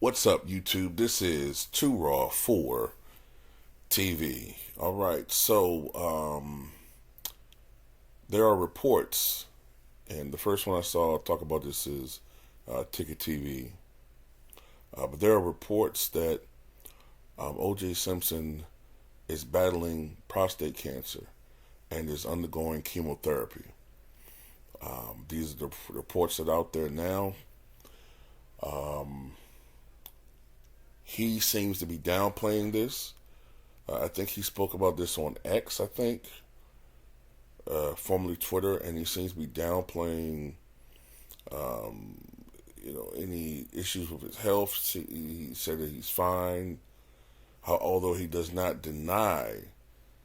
What's up, YouTube? This is Too Raw for TV. All right, so there are reports, and the first one I saw talk about this is Ticket TV. But there are reports that O.J. Simpson is battling prostate cancer and is undergoing chemotherapy. These are the reports that are out there now. He seems to be downplaying this. I think he spoke about this on X, formerly Twitter, and he seems to be downplaying, any issues with his health. He said that he's fine, although he does not deny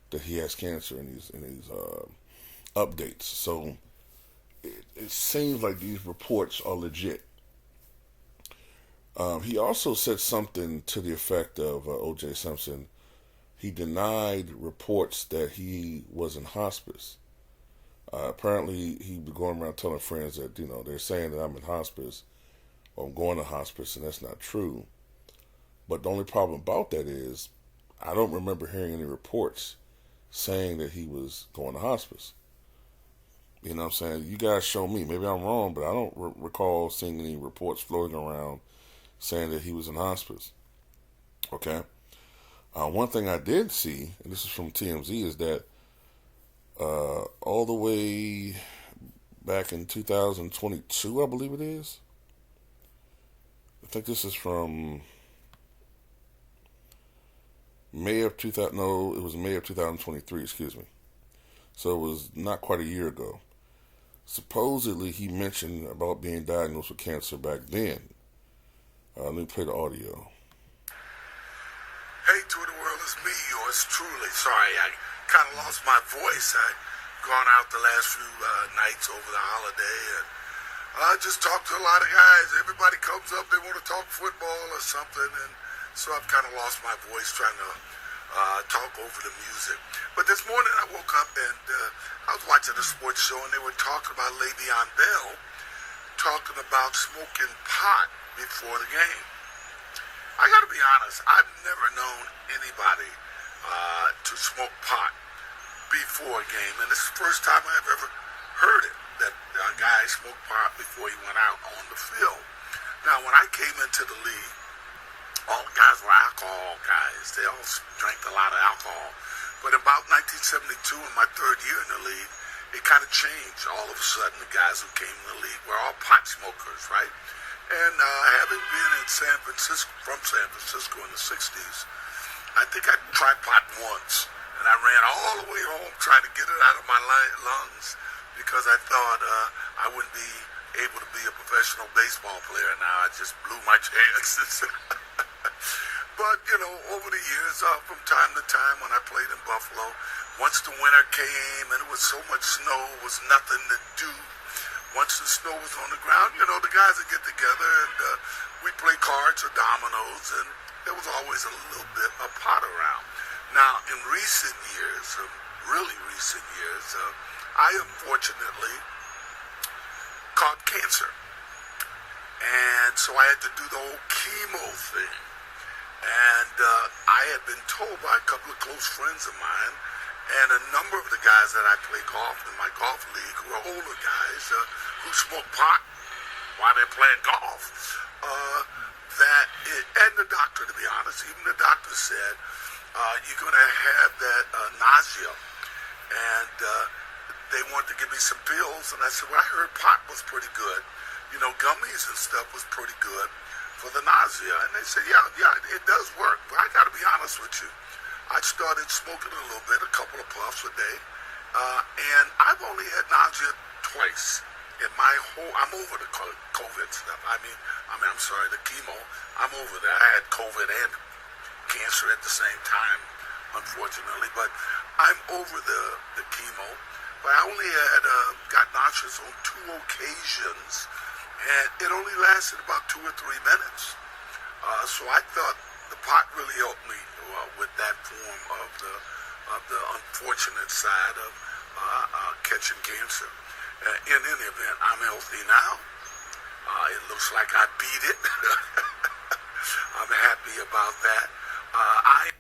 that he has cancer in these updates. So it seems like these reports are legit. He also said something to the effect of O.J. Simpson. He denied reports that he was in hospice. Apparently, he was going around telling friends that, they're saying that I'm in hospice or I'm going to hospice, and that's not true. But the only problem about that is I don't remember hearing any reports saying that he was going to hospice. You know what I'm saying? You guys show me. Maybe I'm wrong, but I don't recall seeing any reports floating around saying that he was in hospice. Okay? One thing I did see, and this is from TMZ, is that all the way back in 2022, I believe it is. I think this is from May of 2000. No, it was May of 2023. Excuse me. So it was not quite a year ago. Supposedly, he mentioned about being diagnosed with cancer back then. Let me play the audio. Hey, to the world, it's me, yours truly. Sorry, I kind of lost my voice. I've gone out the last few nights over the holiday, and I just talked to a lot of guys. Everybody comes up, they want to talk football or something, and so I've kind of lost my voice trying to talk over the music. But this morning I woke up and I was watching a sports show, and they were talking about Le'Veon Bell talking about smoking pot before the game. I gotta be honest, I've never known anybody to smoke pot before a game, and this is the first time I've ever heard it, that a guy smoked pot before he went out on the field. Now, when I came into the league, all the guys were alcohol guys. They all drank a lot of alcohol. But about 1972, in my third year in the league, it kind of changed. All of a sudden, the guys who came in the league were all pot smokers, right? And having been in San Francisco in the 60s, I think I tried pot once. And I ran all the way home trying to get it out of my lungs because I thought I wouldn't be able to be a professional baseball player now. I just blew my chances. But, over the years, from time to time when I played in Buffalo, once the winter came and it was so much snow, it was nothing to do. Once the snow was on the ground, the guys would get together and we'd play cards or dominoes, and there was always a little bit of pot around. Now, in recent years, really recent years, I unfortunately caught cancer. And so I had to do the whole chemo thing. And I had been told by a couple of close friends of mine and a number of the guys that I play golf in my golf league who are older guys who smoke pot while they're playing golf, and the doctor, to be honest, even the doctor said, you're going to have that nausea. And they wanted to give me some pills. And I said, well, I heard pot was pretty good. Gummies and stuff was pretty good for the nausea. And they said, yeah, it does work. But I got to be honest with you. I started smoking a little bit, a couple of puffs a day. And I've only had nausea twice in my I'm over the COVID stuff. I'm sorry, the chemo. I'm over that. I had COVID and cancer at the same time, unfortunately. But I'm over the chemo. But I only had got nauseous on 2 occasions. And it only lasted about 2 or 3 minutes. So I thought the pot really helped me with that form of the unfortunate side of catching cancer. In any event, I'm healthy now. It looks like I beat it. I'm happy about that. I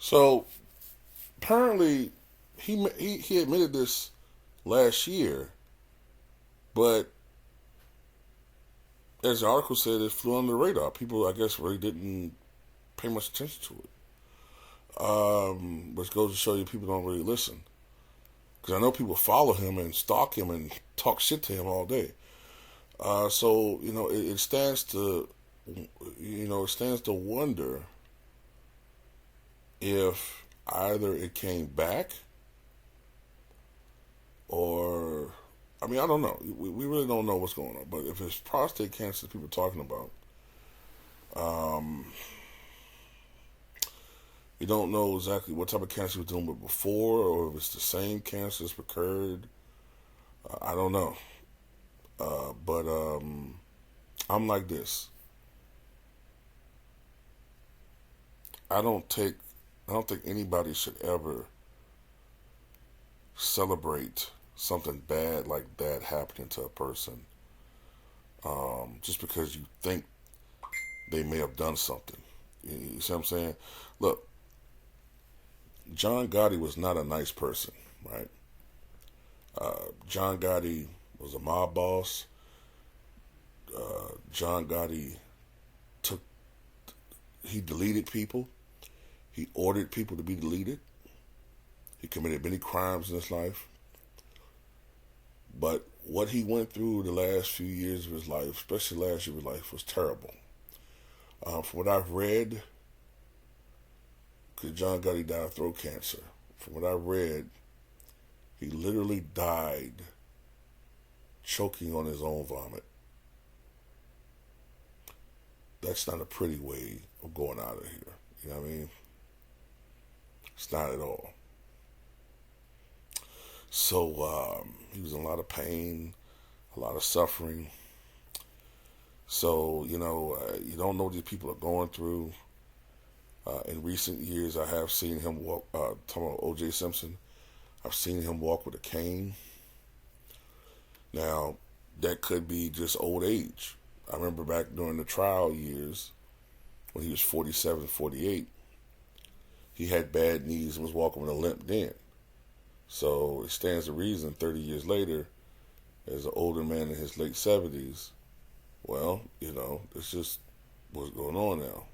So apparently, he admitted this last year, but as the article said, it flew under the radar. People, I guess, really didn't pay much attention to it. Which goes to show you people don't really listen. Because I know people follow him and stalk him and talk shit to him all day. So it stands to, it stands to wonder if either it came back or, I don't know. We really don't know what's going on. But if it's prostate cancer people are talking about, you don't know exactly what type of cancer he was dealing with before, or if it's the same cancer that's recurred. I don't know. But I'm like this. I don't think anybody should ever celebrate something bad like that happening to a person, just because you think they may have done something. You see what I'm saying? Look, John Gotti was not a nice person, right? John Gotti was a mob boss. John Gotti he deleted people. He ordered people to be deleted. He committed many crimes in his life. But what he went through the last few years of his life, especially last year of his life, was terrible. From what I've read, because John Gotti died of throat cancer. From what I read, he literally died choking on his own vomit. That's not a pretty way of going out of here. You know what I mean? It's not at all. So he was in a lot of pain, a lot of suffering. So, you don't know what these people are going through. In recent years, I have seen him walk, talking about O.J. Simpson, I've seen him walk with a cane. Now, that could be just old age. I remember back during the trial years, when he was 47, 48, he had bad knees and was walking with a limp then. So it stands to reason 30 years later, as an older man in his late 70s, well, it's just what's going on now.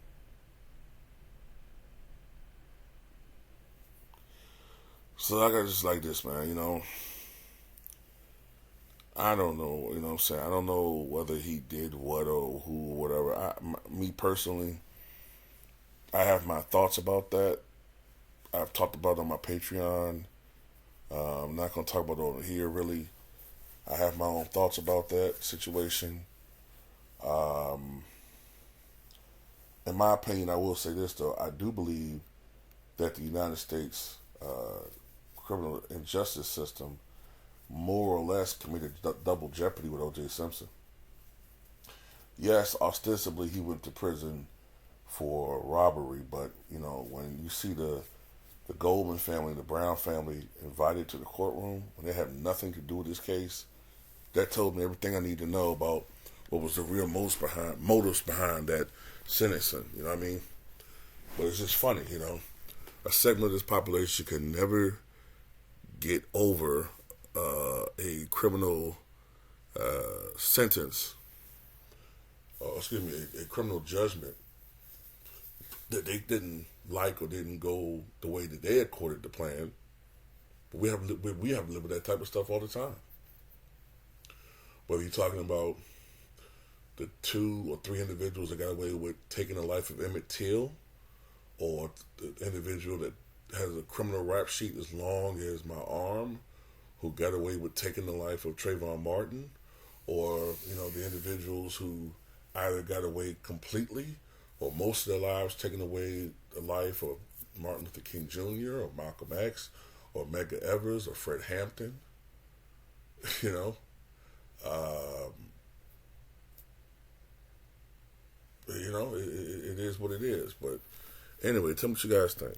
So I got just like this, man, I don't know, what I'm saying? I don't know whether he did what or who or whatever. Me personally, I have my thoughts about that. I've talked about it on my Patreon. I'm not going to talk about it over here, really. I have my own thoughts about that situation. In my opinion, I will say this, though. I do believe that the United States criminal injustice system more or less committed double jeopardy with O.J. Simpson. Yes, ostensibly he went to prison for robbery, but, when you see the Goldman family, the Brown family invited to the courtroom when they have nothing to do with this case, that told me everything I need to know about what was the real motives behind that sentencing. You know what I mean? But it's just funny, a segment of this population can never get over a criminal sentence, a criminal judgment that they didn't like or didn't go the way that they had courted the plan. But we have to live with that type of stuff all the time. Whether you're talking about the 2 or 3 individuals that got away with taking the life of Emmett Till, or the individual that has a criminal rap sheet as long as my arm, who got away with taking the life of Trayvon Martin, or, the individuals who either got away completely or most of their lives taking away the life of Martin Luther King Jr. or Malcolm X or Medgar Evers or Fred Hampton. It is what it is. But anyway, tell me what you guys think.